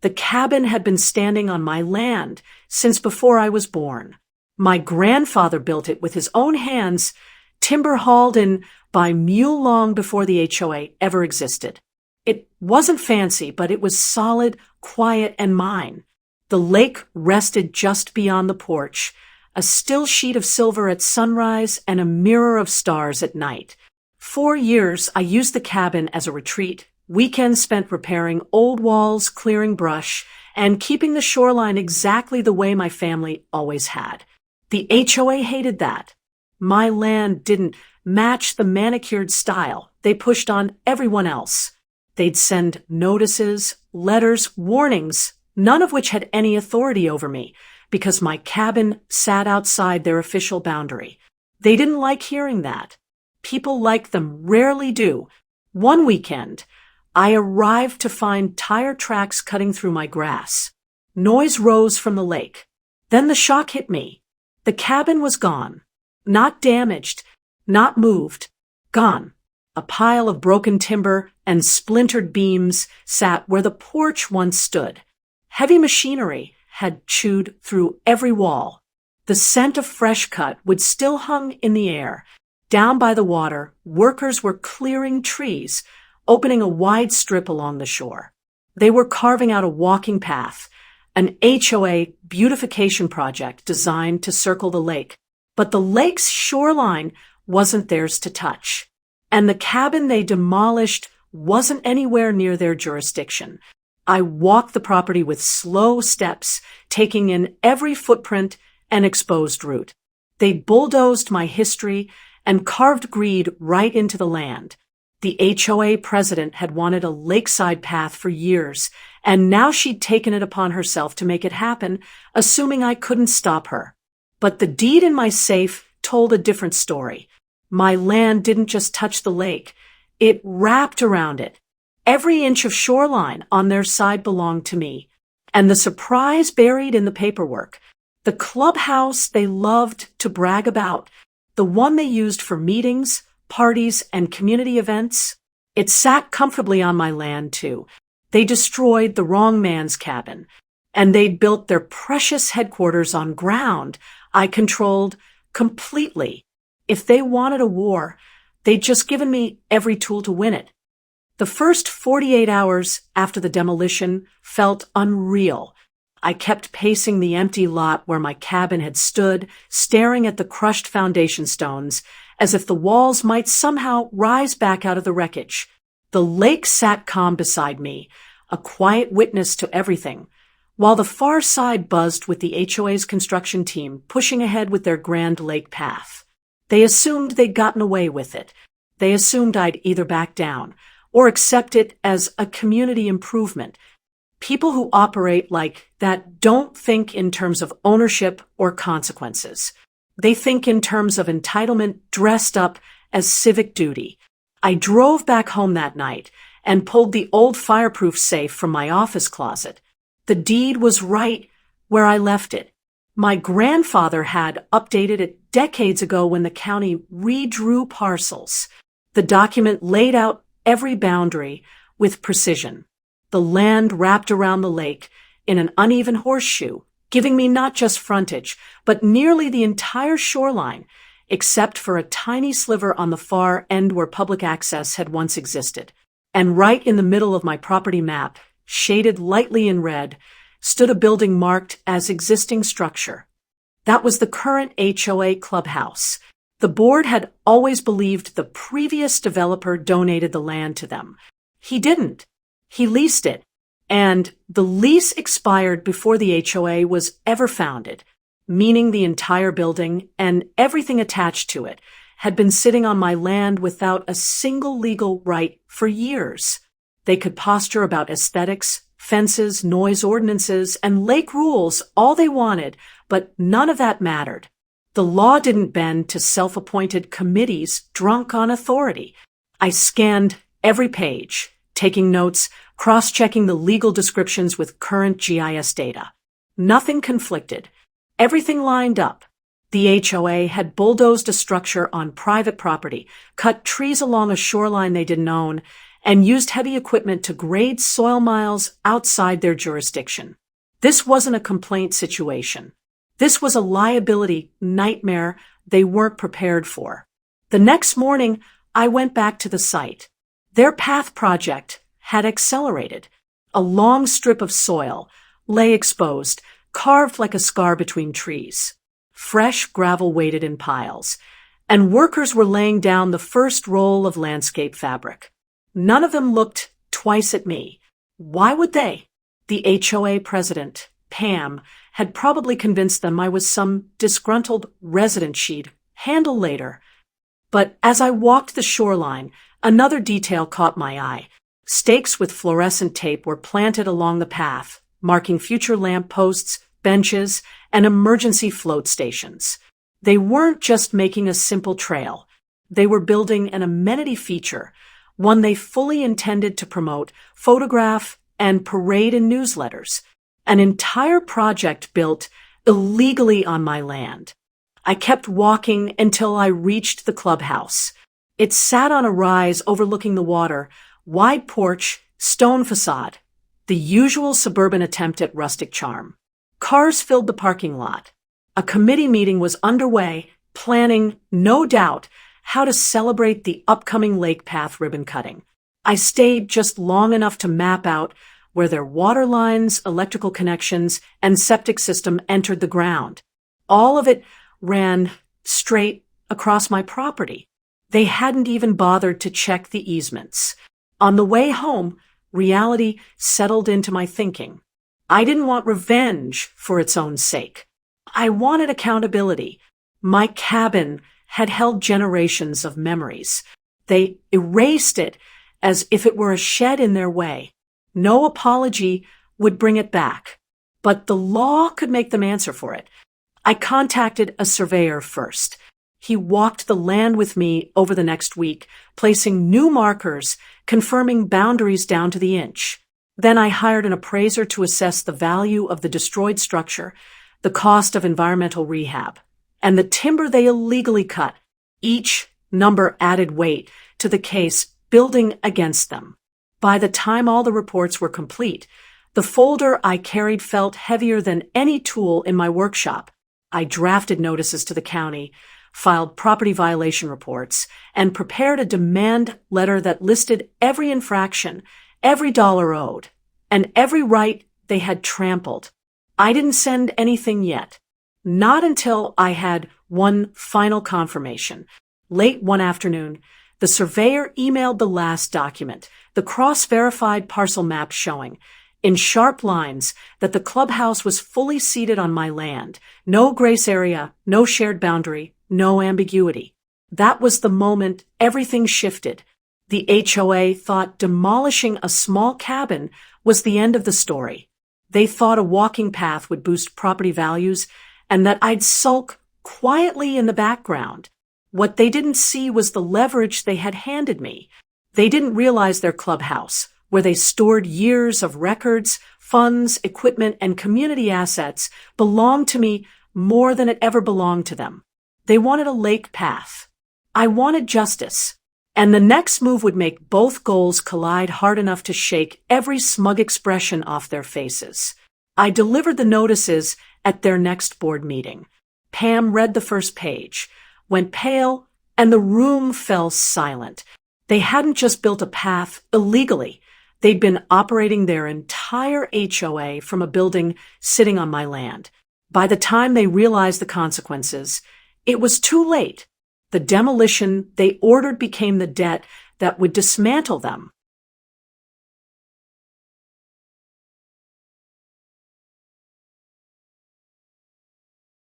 The cabin had been standing on my land since before I was born. My grandfather built it with his own hands, timber hauled in by mule long before the HOA ever existed. It wasn't fancy, but it was solid, quiet, and mine. The lake rested just beyond the porch, a still sheet of silver at sunrise and a mirror of stars at night. 4 years, I used the cabin as a retreat, weekends spent repairing old walls, clearing brush, and keeping the shoreline exactly the way my family always had. The HOA hated that. My land didn't match the manicured style they pushed on everyone else. They'd send notices, letters, warnings, none of which had any authority over me, because my cabin sat outside their official boundary. They didn't like hearing that. People like them rarely do. One weekend, I arrived to find tire tracks cutting through my grass. Noise rose from the lake. Then the shock hit me. The cabin was gone. Not damaged, not moved. Gone. A pile of broken timber and splintered beams sat where the porch once stood. Heavy machinery had chewed through every wall. The scent of fresh cut would still hung in the air. Down by the water, workers were clearing trees, opening a wide strip along the shore. They were carving out a walking path, an HOA beautification project designed to circle the lake. But the lake's shoreline wasn't theirs to touch. And the cabin they demolished wasn't anywhere near their jurisdiction. I walked the property with slow steps, taking in every footprint and exposed root. They bulldozed my history and carved greed right into the land. The HOA president had wanted a lakeside path for years, and now she'd taken it upon herself to make it happen, assuming I couldn't stop her. But the deed in my safe told a different story. My land didn't just touch the lake. It wrapped around it. Every inch of shoreline on their side belonged to me. And the surprise buried in the paperwork, the clubhouse they loved to brag about, the one they used for meetings, parties, and community events, it sat comfortably on my land, too. They destroyed the wrong man's cabin, and they'd built their precious headquarters on ground I controlled completely. If they wanted a war, they'd just given me every tool to win it. The first 48 hours after the demolition felt unreal. I kept pacing the empty lot where my cabin had stood, staring at the crushed foundation stones, as if the walls might somehow rise back out of the wreckage. The lake sat calm beside me, a quiet witness to everything, while the far side buzzed with the HOA's construction team pushing ahead with their grand lake path. They assumed they'd gotten away with it. They assumed I'd either back down or accept it as a community improvement. People who operate like that don't think in terms of ownership or consequences. They think in terms of entitlement dressed up as civic duty. I drove back home that night and pulled the old fireproof safe from my office closet. The deed was right where I left it. My grandfather had updated it decades ago when the county redrew parcels. The document laid out every boundary with precision. The land wrapped around the lake in an uneven horseshoe, giving me not just frontage, but nearly the entire shoreline, except for a tiny sliver on the far end where public access had once existed. And right in the middle of my property map, shaded lightly in red, stood a building marked as existing structure. That was the current HOA clubhouse. The board had always believed the previous developer donated the land to them. He didn't. He leased it, and the lease expired before the HOA was ever founded, meaning the entire building and everything attached to it had been sitting on my land without a single legal right for years. They could posture about aesthetics, fences, noise ordinances, and lake rules all they wanted, but none of that mattered. The law didn't bend to self-appointed committees drunk on authority. I scanned every page, taking notes, cross-checking the legal descriptions with current GIS data. Nothing conflicted. Everything lined up. The HOA had bulldozed a structure on private property, cut trees along a shoreline they didn't own, and used heavy equipment to grade soil miles outside their jurisdiction. This wasn't a complaint situation. This was a liability nightmare they weren't prepared for. The next morning, I went back to the site. Their path project had accelerated. A long strip of soil lay exposed, carved like a scar between trees. Fresh gravel waited in piles, and workers were laying down the first roll of landscape fabric. None of them looked twice at me. Why would they? The HOA president, Pam, had probably convinced them I was some disgruntled resident she'd handle later. But as I walked the shoreline, another detail caught my eye. Stakes with fluorescent tape were planted along the path, marking future lamp posts, benches, and emergency float stations. They weren't just making a simple trail. They were building an amenity feature, one they fully intended to promote, photograph, and parade in newsletters. An entire project built illegally on my land. I kept walking until I reached the clubhouse. It sat on a rise overlooking the water, wide porch, stone facade, the usual suburban attempt at rustic charm. Cars filled the parking lot. A committee meeting was underway, planning, no doubt, how to celebrate the upcoming lake path ribbon cutting. I stayed just long enough to map out where their water lines, electrical connections, and septic system entered the ground. All of it ran straight across my property. They hadn't even bothered to check the easements. On the way home, reality settled into my thinking. I didn't want revenge for its own sake. I wanted accountability. My cabin had held generations of memories. They erased it as if it were a shed in their way. No apology would bring it back, but the law could make them answer for it. I contacted a surveyor first. He walked the land with me over the next week, placing new markers, confirming boundaries down to the inch. Then I hired an appraiser to assess the value of the destroyed structure, the cost of environmental rehab, and the timber they illegally cut. Each number added weight to the case building against them. By the time all the reports were complete, the folder I carried felt heavier than any tool in my workshop. I drafted notices to the county, filed property violation reports, and prepared a demand letter that listed every infraction, every dollar owed, and every right they had trampled. I didn't send anything yet. Not until I had one final confirmation. Late one afternoon, the surveyor emailed the last document, the cross-verified parcel map showing, in sharp lines, that the clubhouse was fully seated on my land. No grace area, no shared boundary, no ambiguity. That was the moment everything shifted. The HOA thought demolishing a small cabin was the end of the story. They thought a walking path would boost property values and that I'd sulk quietly in the background. What they didn't see was the leverage they had handed me. They didn't realize their clubhouse, where they stored years of records, funds, equipment, and community assets, belonged to me more than it ever belonged to them. They wanted a lake path. I wanted justice. And the next move would make both goals collide hard enough to shake every smug expression off their faces. I delivered the notices at their next board meeting. Pam read the first page, went pale, and the room fell silent. They hadn't just built a path illegally. They'd been operating their entire HOA from a building sitting on my land. By the time they realized the consequences, it was too late. The demolition they ordered became the debt that would dismantle them.